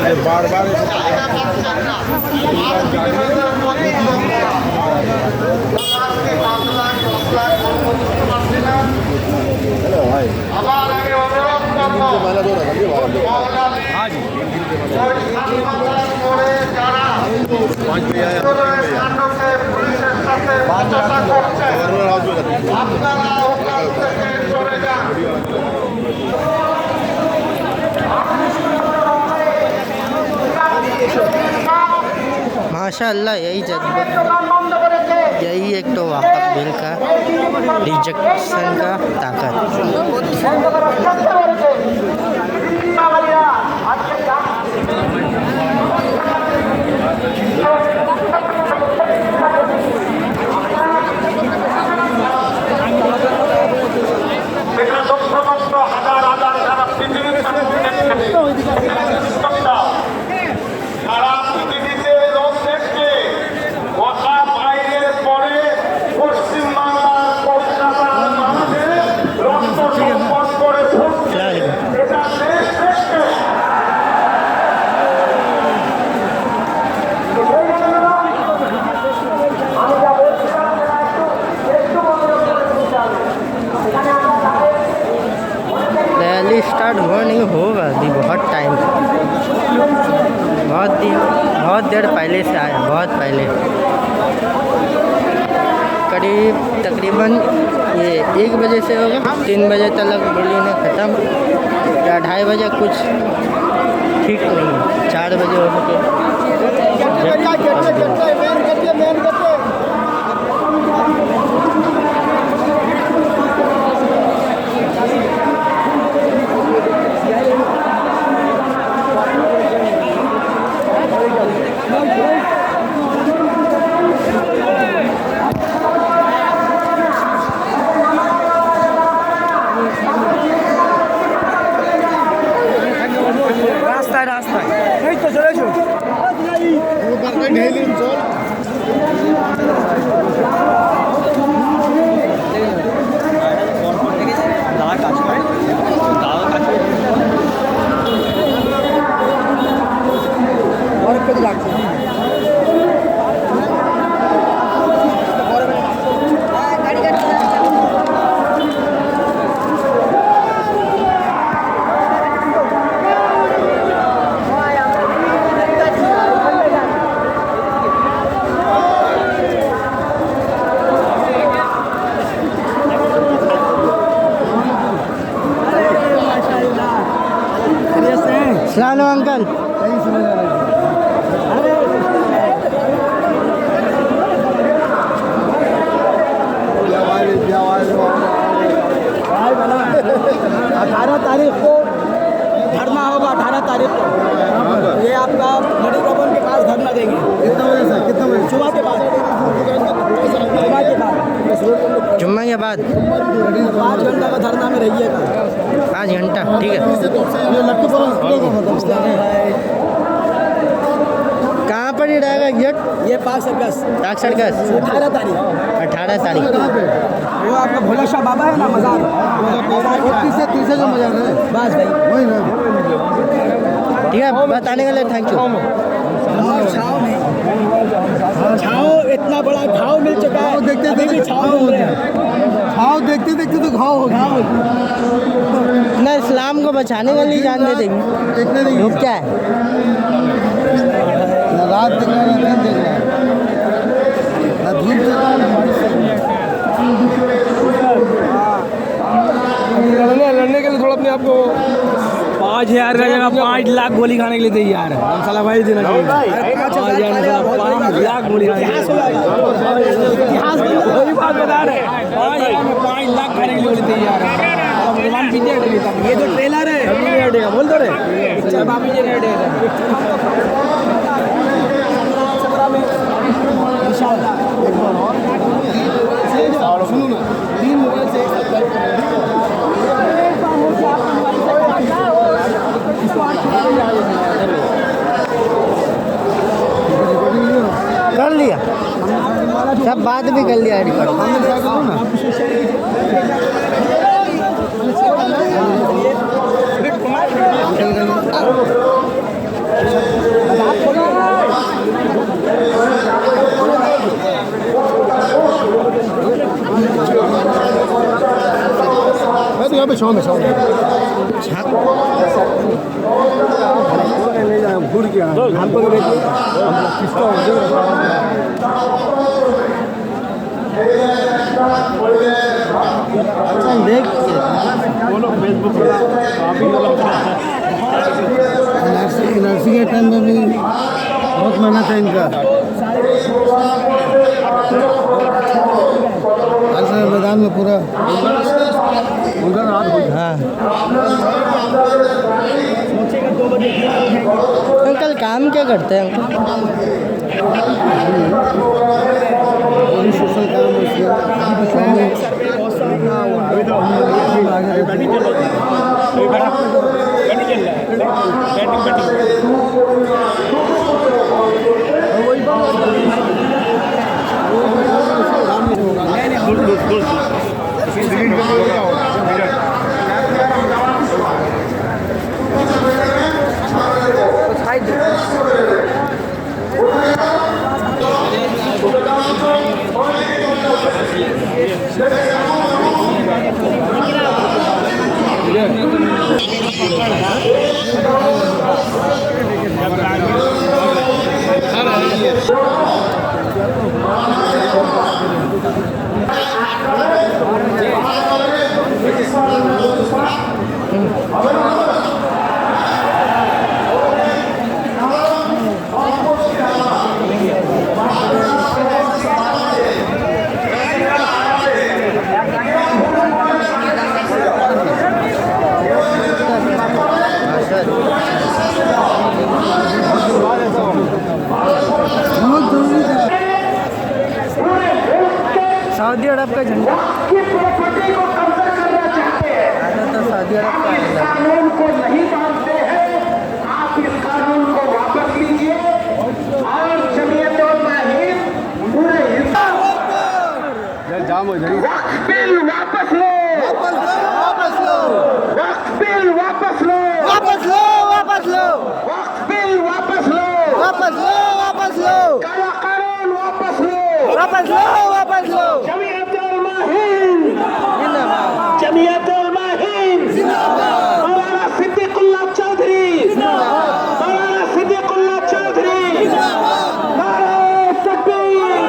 बार बार माशाअल्लाह यही यही एक तो वाकफ बिल का रिजेक्शन का ताकत। रैली स्टार्ट हुआ नहीं होगा अभी बहुत टाइम, बहुत देर पहले से आया, बहुत पहले करीब तकरीबन ये 1 बजे से होगा, 3 बजे तक रैली ने ख़त्म या 2:30 बजे, कुछ ठीक नहीं, 4 बजे हो सके। रास्ता नहीं तो चले जो ऊपर का ढेली चल दादा काच में और कुछ लागते हैं सलाम अंकल। अठारह तारीख को धरना होगा, 18 तारीख को ये आपका बड़ी भवन के पास धरना देंगे। कितना बजे से कितना बजे? सुबह के बाद, जुम्मा के बाद 5 घंटा का धरना में रहिएगा। 5 घंटा ठीक है। कहाँ पर ही रहेगा एग्जैक्ट? ये पार्क सर्कस 18 तारीख। वो आपका भोला शाह बाबा है ना, मज़ार 30 से जो मज़ार है बस भाई वही ना। ठीक है, बताने के लिए थैंक यू। छाव इतना बड़ा घाव मिल चुका है, देखते देखते छाव देखते तो घाव हो गया ना। इस्लाम को बचाने के लिए जान दे देंगे, धूप क्या है ना, रात देख रहा है ना दिन देख रहा है ना, धूप देख रहा है ना बारिश देख रहा है। लड़ने के लिए थोड़ा अपने आप को 5,000 का जगह 5 लाख गोली खाने के लिए तैयार है। हम साला भाई देना चाहिए 5 लाख गोली खाने के लिए। वही बात बता रहे हैं, 5 लाख खाने के लिए गोली तैयार है। ये जो ट्रेलर है बोल दो रे, पिक्चर बाबू जी रेड है। सुनो ना, 3 मोबाइल से एक साथ कर लिया, सब बात भी कर लिया रिकॉर्ड। यहाँ पे छाँव में घूर गया हमको देख एनआरसी के टाइम में भी बहुत मेहनत है इनका। हर समय मैदान में पूरा हाँ। अंकल काम क्या करते हैं अंकल? सोशल सऊदी अरब का झंडा तो सऊदी अरब का कानून को नहीं मानते हैं, आप इस कानून को वापस लीजिए और जमीयत-उल-मुस्लिमीन पूरे वक्फ बिल वापस लो, वक्फ बिल वापस लो, वक्फ बिल वापस लो, काला कानून वापस लो, जमीयत-उल-मुस्लिमीन मौलाना सिद्दीकुल्लाह चौधरी, नारे तकबीर,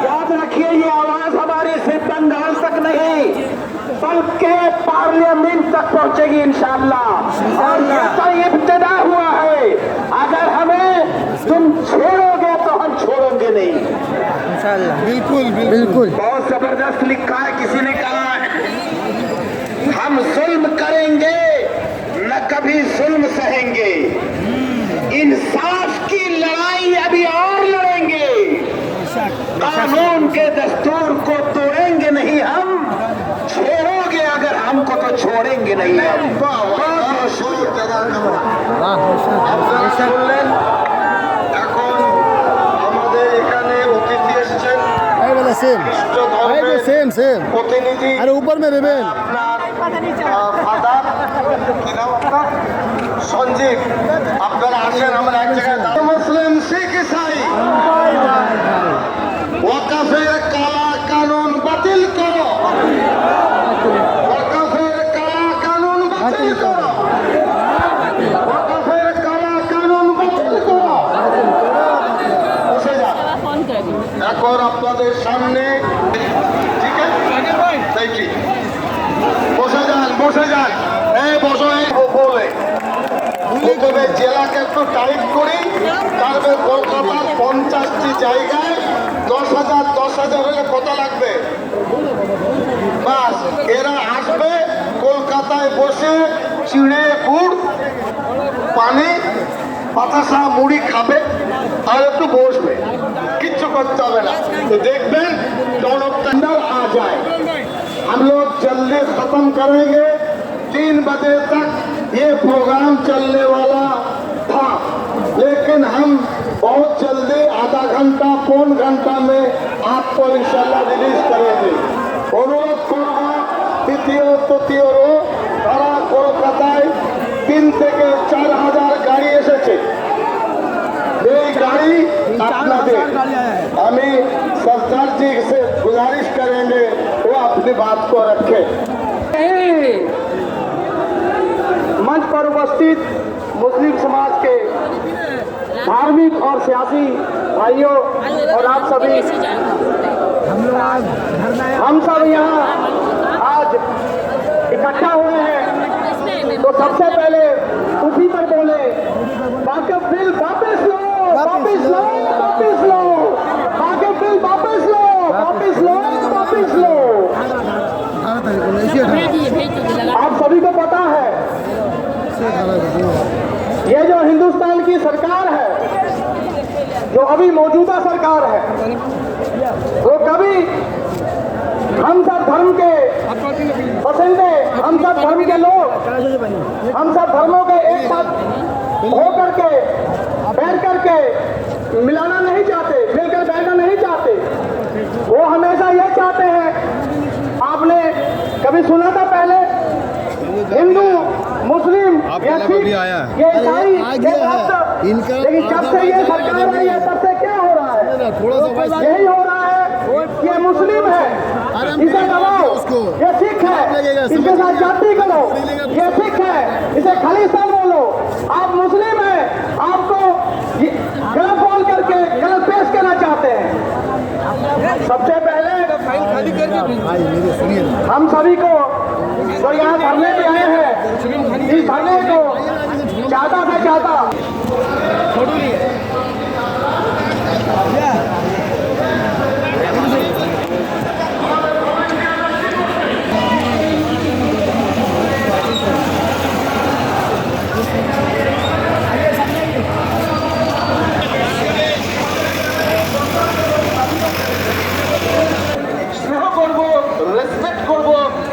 याद रखिए ये आवाज हमारी सिर्फ बंगाल तक नहीं बल्कि पार्लियामेंट तक पहुंचेगी इंशाअल्लाह। और ये तो इब्तिदा हुआ है, अगर हमें तुम छोड़ोगे तो हम छोड़ेंगे नहीं इंशाअल्लाह। बिल्कुल बिल्कुल बहुत जबरदस्त लिखा है, किसी ने कहा है हम जुल्म करेंगे न कभी जुल्म सहेंगे, इंसाफ की लड़ाई अभी और लड़ेंगे, कानून के दस्तूर को तोड़ेंगे नहीं हम, छोड़ोगे अगर हमको तो छोड़ेंगे नहीं हम। এখন আমাদের এখানে অতিথি এসেছেন सेम প্রতিনিধি अरे ऊपर में रेबेल আপনার ফাদার কি নাম আপনার সঞ্জীব, আপনারা আসেন আমরা এক জায়গায়। মুসলিম শিখ ইসাই ওয়াকাফের কালা কানুন বাতিল করো, ওয়াকাফের কালা কানুন বাতিল করো, ওয়াকাফের কালা কানুন বাতিল করো। বসে যান এখন আপনাদের সামনে, ঠিক আছে থ্যাংক ইউ। বসে যান এই বসো বলে প্রথমে জেলাকে একটু টাইট করি, তারপরে কলকাতার 50টি জায়গায় 10,000 হলে কত লাগবে? বাস এরা আসবে কলকাতায় বসে চিড়ে গুড় পানি বাতাসা মুড়ি খাবে আর একটু বসবে, কিচ্ছু করতে হবে না। तो देखবেं डॉनल्ड टंडन आ जाए, हम लोग जल्दी खत्म करेंगे। 3 बजे तक ये प्रोग्राम चलने वाला था, लेकिन हम बहुत जल्दी आधा घंटा पौन घंटा में आपको इंशाल्लाह रिलीज करेंगे। অনুরোধ করব তৃতীয় তৃতীয় তারা কলকাতায় से हमें सरदार जी से गुजारिश करेंगे वो अपनी बात को रखे। मंच पर उपस्थित मुस्लिम समाज के धार्मिक और सियासी भाइयों और आप सभी, हम सब यहाँ आज इकट्ठा हुए हैं, तो सबसे पहले उसी पर बोले वाक़िफ़ बिल वापस लो, वापस लो, वापस लो, वाक़िफ़ बिल वापस लो, वापस लो, वापस लो। आप सभी को पता है ये जो हिंदुस्तान की सरकार है, जो अभी मौजूदा सरकार है, वो कभी हम सब धर्म के बसिंदे, हम सब धर्म के लोग, हम सब धर्मों के एक साथ हो करके बैठ करके मिलाना नहीं चाहते, मिलकर बैठना नहीं चाहते। वो हमेशा ये चाहते हैं, आपने कभी सुना था पहले हिंदू मुस्लिम या सिख ये ईसाई ये बौद्ध, लेकिन जब से ये सरकार आई है तब से क्या हो रहा है? यही हो रहा है, ये मुस्लिम है इसे दबाओ, ये सिख है इसके साथ जाति करो, ये सिख है इसे खालिस्तान बोलो, आप मुस्लिम हैं आपको गलत बोल करके गलत पेश करना चाहते हैं। सबसे पहले हम सभी को जो यहाँ धरने पे आए हैं, इस धरने को ज्यादा से ज्यादा স্নেহ করব, রেসপেক্ট করব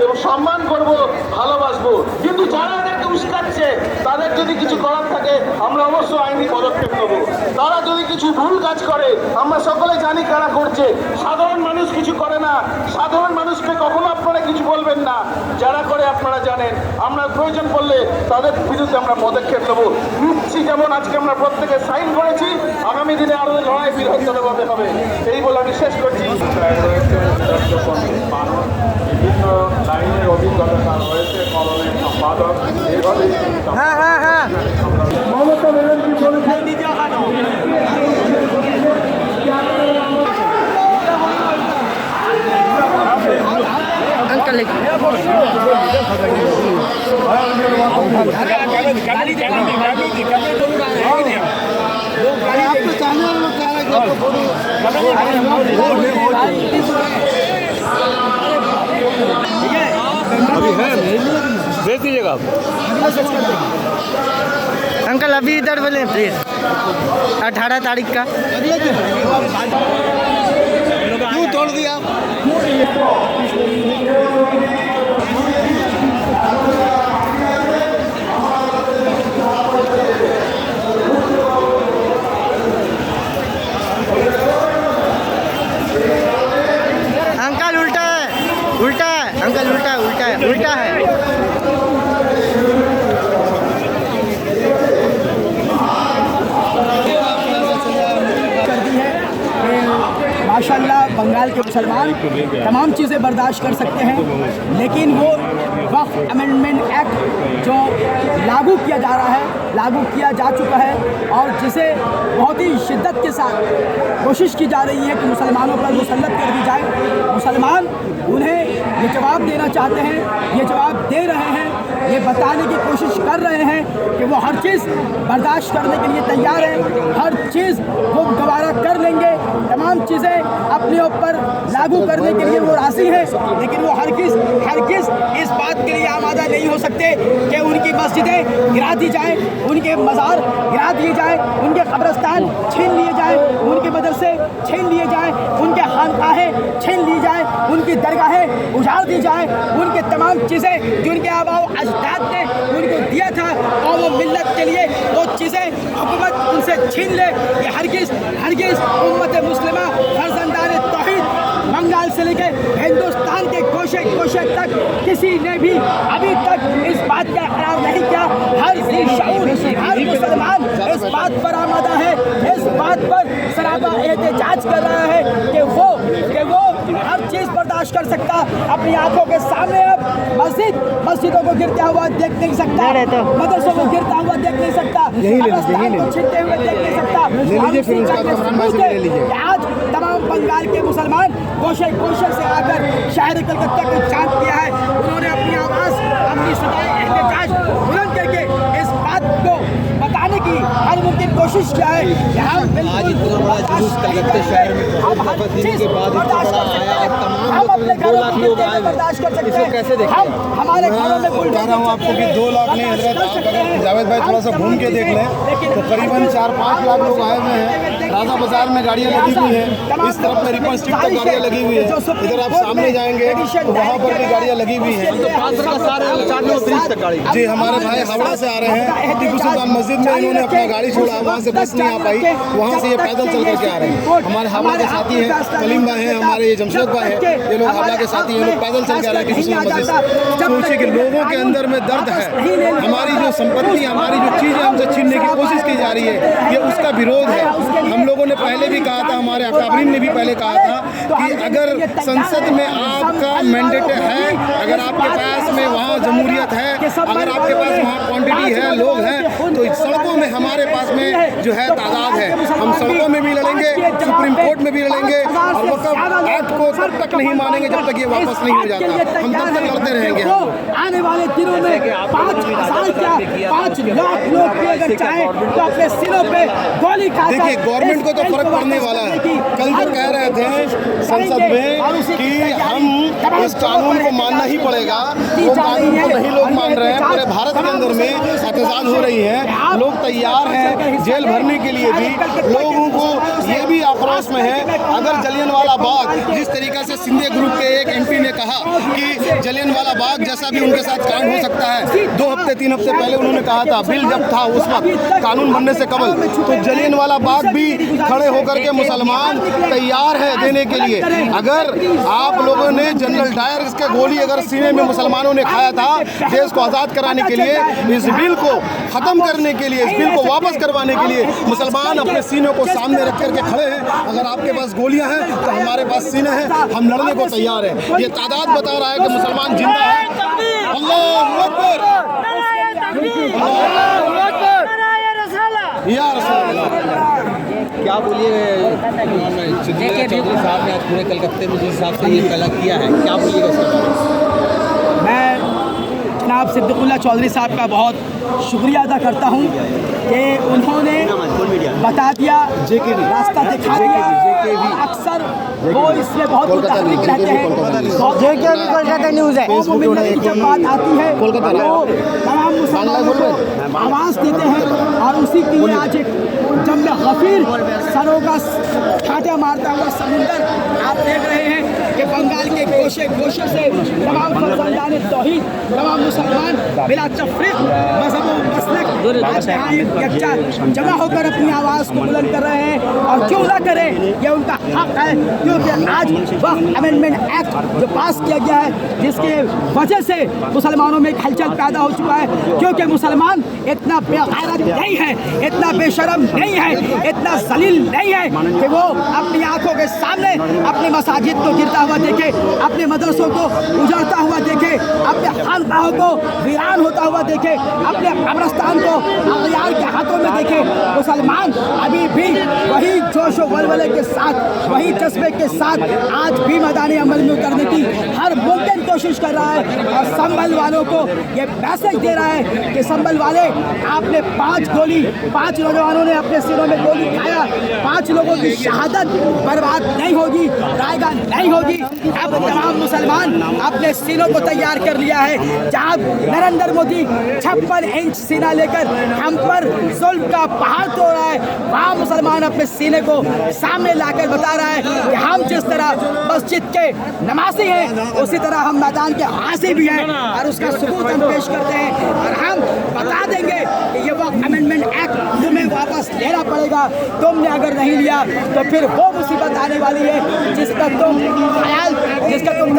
এবং সম্মান করব, ভালোবাসবো। কিন্তু যারা এদেরকে উস্কাচ্ছে তাদের যদি কিছু করার থাকে আমরা অবশ্যই আইনি পদক্ষেপ নেব। তারা যদি কিছু ভুল কাজ করে আমরা সকলে জানি কারা করছে, সাধারণ মানুষ কিছু করে না, সাধারণ মানুষকে কখনো আপনারা কিছু বলবেন না, যারা করে আপনারা জানেন। আমরা প্রয়োজন পড়লে তাদের বিরুদ্ধে আমরা পদক্ষেপ নেব, নিচ্ছি। যেমন আজকে আমরা প্রত্যেকে সাইন করেছি, আগামী দিনে আরো লড়াই বৃহত্তরভাবে হবে, এই বলে আমি শেষ করছি। বিভিন্ন লাইনের অভিজ্ঞতা তার রয়েছে, কলমের সম্পাদক, এভাবে মমতা ব্যানার্জি বলেছেন अंकल एक भेज दीजिएगा आप। अंकल अभी इधर बोले प्लीज 18 तारीख का क्यों तोड़ दिया? अंकल उल्टा है, उल्टा है अंकल, उल्टा है, उल्टा है, उल्टा है। माशाल्लाह बंगाल के मुसलमान तमाम चीज़ें बर्दाश्त कर सकते हैं, लेकिन वो वक्फ अमेंडमेंट एक्ट जो लागू किया जा रहा है, लागू किया जा चुका है, और जिसे बहुत ही शिद्दत के साथ कोशिश की जा रही है कि मुसलमानों पर मुसल्लत कर दी जाए। मुसलमान उन्हें ये जवाब देना चाहते हैं, ये जवाब दे रहे हैं, ये बताने की कोशिश कर रहे हैं कि वो हर चीज़ बर्दाश्त करने के लिए तैयार है, हर चीज़ वो गवारा कर लेंगे, तमाम चीज़ें अपने ऊपर लागू करने के लिए वो राज़ी है। लेकिन वो हरगिज़ इस बात के लिए आमादा नहीं हो सकते कि उनकी मस्जिदें गिरा दी जाए, उनके मज़ार गिरा दिए जाए, उनके कब्रिस्तान छीन लिए जाए, उनके मदरसे छीन लिए जाए, उनके खानकाहें छीन ली जाए, उनकी दरगाहें उजाड़ दी जाए, उनके तमाम चीज़ें जो उनके आबाओ अजदाद ने उनको दिया था और वो मिल्लत के लिए वो चीज़ें हुकूमत उनसे छीन ले, ये हरगिज़ उम्मत मुस्लिमा फर्जंदान तौहीद बंगाल से लेकर हिंदुस्तान के कोशे तक किसी ने भी अभी तक इस बात का इकरार नहीं किया। हर शऊर, हर मुसलमान इस बात पर आमादा है, इस बात पर एहतजाज कर रहा है कि वो हर चीज़ बर्दाश्त कर सकता, अपनी आंखों के सामने अब मस्जिदों को गिरता हुआ देख नहीं सकता, मदरसों को गिरता हुआ देख नहीं सकता, कब्रिस्तान को छिनते हुए देख नहीं सकता। आज तमाम बंगाल के मुसलमान गोशे से आकर शहर कलकत्ता को चांद किया है। उन्होंने अपनी आवाज़, अपनी सदाएं एहतजाज बुलंद करके इस बात को बताने की हर मुमकिन कोशिश किया है कि हम बिल्कुल हम अपने घरों में बर्दाश्त कर सकते हैं। हम हमारे घरों में कह रहा हूँ आपको कि 2 लाख नहीं, हजरत आप अगर जावेद भाई थोड़ा सा घूम के देख लें तो करीबन 4-5 लाख लोग आए हुए हैं। राजा बाजार में गाड़ियाँ लगी हुई हैं, इस तरफ में रिपन स्ट्रीट तक गाड़ियाँ लगी हुई है, इधर आप सामने जाएंगे तो वहाँ पर भी गाड़ियाँ लगी हुई हैं। जी हमारे भाई हावड़ा से आ रहे हैं, टीपू सुल्तान मस्जिद में इन्होंने अपना गाड़ी छोड़ा, वहाँ से बस नहीं आ पाई, वहाँ से ये पैदल चल करके आ रहे हैं। हमारे हावड़ा के साथी हैं, कलीम भाई हैं, हमारे ये जमशेद भाई हैं, ये लोग हावड़ा के साथी हैं, लोग पैदल चल के आ रहे हैं टीपू सुल्तान मस्जिद। सोचिए कि लोगों के अंदर में दर्द है, हमारी जो संपत्ति, हमारी जो चीज़ें हमसे छीनने की कोशिश की जा रही है, ये उसका विरोध है। हम लोगों ने पहले भी कहा था, हमारे अकाबरीन ने भी पहले कहा था कि अगर संसद में आपका मैंडेट है, अगर आपके पास में वहाँ जमहूरियत है, अगर आपके पास वहाँ क्वांटिटी है, लोग हैं, तो सड़कों में हमारे पास में जो है तादाद है। हम सड़कों में भी लड़ेंगे, सुप्रीम कोर्ट में भी लड़ेंगे और वक़्फ़ एक्ट को तब तक नहीं मानेंगे जब तक ये वापस नहीं हो जाता। हम तब तक लड़ते रहेंगे। आने वाले दिनों में 5,000 क्या 5 लाख लोग भी अगर चाहें तो अपने सिरों पे गोली खा। देखिए गवर्नमेंट को तो फर्क पड़ने वाला है। कल जो कह रहे थे संसद में कि हम इस कानून को मानना ही पड़ेगा, वो कानून को नहीं लोग मान रहे हैं। पूरे भारत के अंदर में एहतजाज हो रही है, लोग तैयार हैं जेल भरने के लिए भी। लोगों को ये भी आक्रोश में है, अगर जलियांवाला बाग जिस तरीके से सिंधे ग्रुप के एक एमपी ने कहा कि जलियांवाला बाग जैसा भी उनके साथ कांड हो सकता है, 2 हफ्ते 3 हफ्ते पहले उन्होंने कहा था, बिल जब था उस वक्त कानून बनने से कबल, तो जलियांवाला बाग भी खड़े होकर के मुसलमान तैयार है देने के लिए। अगर आप लोगों ने जनरल डायर के गोली अगर सीने में मुसलमानों ने खाया था देश को आज़ाद कराने के लिए, इस बिल को ख़त्म करने के लिए, इस बिल को वापस करवाने के लिए मुसलमान अपने सीनों को सामने रख करके खड़े हैं। अगर आपके पास गोलियां हैं तो हमारे पास सीने हैं, हम लड़ने को तैयार हैं। ये तादाद बता रहा है कि मुसलमान जिंदा है। अल्लाहू अकबर, या रसूल अल्लाह। क्या बोलिए सिद्दीकुल्लाह चौधरी साहब ने आज पूरे कलकत्ते में जिस हिसाब से ये पहला किया है, क्या बोलिएगा उसके बारे में? मैं जनाब सिद्दीकुल्लाह चौधरी साहब का बहुत शुक्रिया अदा करता हूँ कि उन्होंने बता दिया, रास्ता दिखा दिया। अक्सर वो इसमें बहुत मुतहर्रिक रहते हैं, कोलकाता न्यूज़ है, जब बात आती है वो तमाम मुसलमानों को आवाज़ देते हैं और उसी के लिए आज एक जमले गफीर सरों का छाटा मारता हुआ समुंदर आप देख रहे हैं कि बंगाल के गोशे से तमाम फर्जंदान तौहीद, तमाम मुसलमान बिला तफरीक मजहब मसलक आज यहाँ यकजा जमा होकर अपनी आवाज़ को बुलंद कर रहे हैं। और क्यों ना करें, ये उनका हक है, क्योंकि आज वह अमेंडमेंट एक्ट जो पास किया गया है जिसके वजह से मुसलमानों में हलचल पैदा हो चुका है। क्योंकि मुसलमान इतना बेगैरत नहीं है, इतना बेशरम नहीं है, इतना जलील नहीं है कि वो अपनी आंखों के सामने अपनी मसाजिद को गिरता हुआ देखे, अपने मदरसों को उजाड़ता हुआ देखे, अपने खानकाहों को वीरान होता हुआ देखे, अपने कब्रिस्तान को अगयार के हाथों में देखे। मुसलमान अभी भी वही जोश व वलवले के साथ, वही जज्बे के साथ आज भी मैदानी अमल में उतरने की हर मुमकिन कोशिश कर रहा है। और संभल वालों को ये मैसेज दे रहा है कि संभल वाले, आपने 5 नौजवानों ने अपने सिरों में गोली खाया, 5 लोगों की शहादत बर्बाद नहीं होगी, रायगा नहीं होगी। अब तमाम मुसलमान अपने सीनों को तैयार कर लिया है। जहाँ नरेंद्र मोदी 56 इंच सीना लेकर हम पर जुल्म का पहाड़ तोड़ रहा है, वहाँ मुसलमान अपने सीने को सामने लाकर बता रहा है कि हम जिस तरह मस्जिद के नमाजी हैं उसी तरह हम मैदान के हासी भी हैं। और उसका सबूत हम पेश करते हैं और हम बता देंगे कि ये वो अमेंडमेंट एक्ट तुम्हें वापस लेना पड़ेगा। तुमने अगर नहीं लिया तो फिर वो मुसीबत आने वाली है जिसका तुम